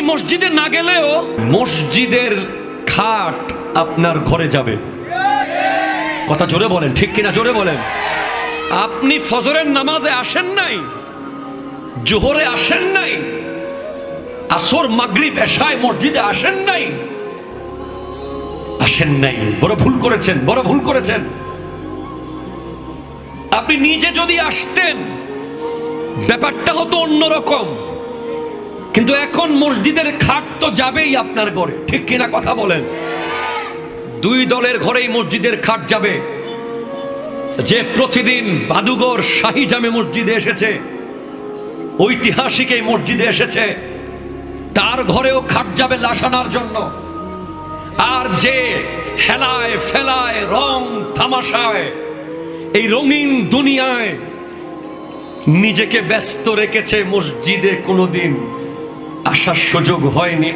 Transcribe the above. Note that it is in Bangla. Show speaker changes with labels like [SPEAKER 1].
[SPEAKER 1] মসজিদে না গেলেও মসজিদের খাট আপনার ঘরে যাবে। কথা জোরে বলেন, ঠিক কিনা জোরে বলেন। আপনি ফজরের নামাজে আসেন নাই, জোহরে আসেন নাই, আসর মাগরিব এশায় মসজিদে আসেন নাই, আসেন নাই, বড় ভুল করেছেন, বড় ভুল করেছেন। আপনি নিজে যদি আসতেন ব্যাপারটা হতো অন্যরকম, কিন্তু এখন মসজিদের খাট তো যাবেই আপনার ঘরে, ঠিক কিনা কথা বলেন। দুই দলের ঘরেই মসজিদের খাট যাবে। যে প্রতিদিন বাদুগর শাহী জামে মসজিদে এসেছে, ঐতিহাসিক এই মসজিদে এসেছে, তার ঘরেও খাট যাবে লাশ আনার জন্য। আর যে হেলায় ফেলায় রং তামাশায় এই রঙিন দুনিয়ায় নিজেকে ব্যস্ত রেখেছে, মসজিদে কোনোদিন আসার সুযোগ হয়নি।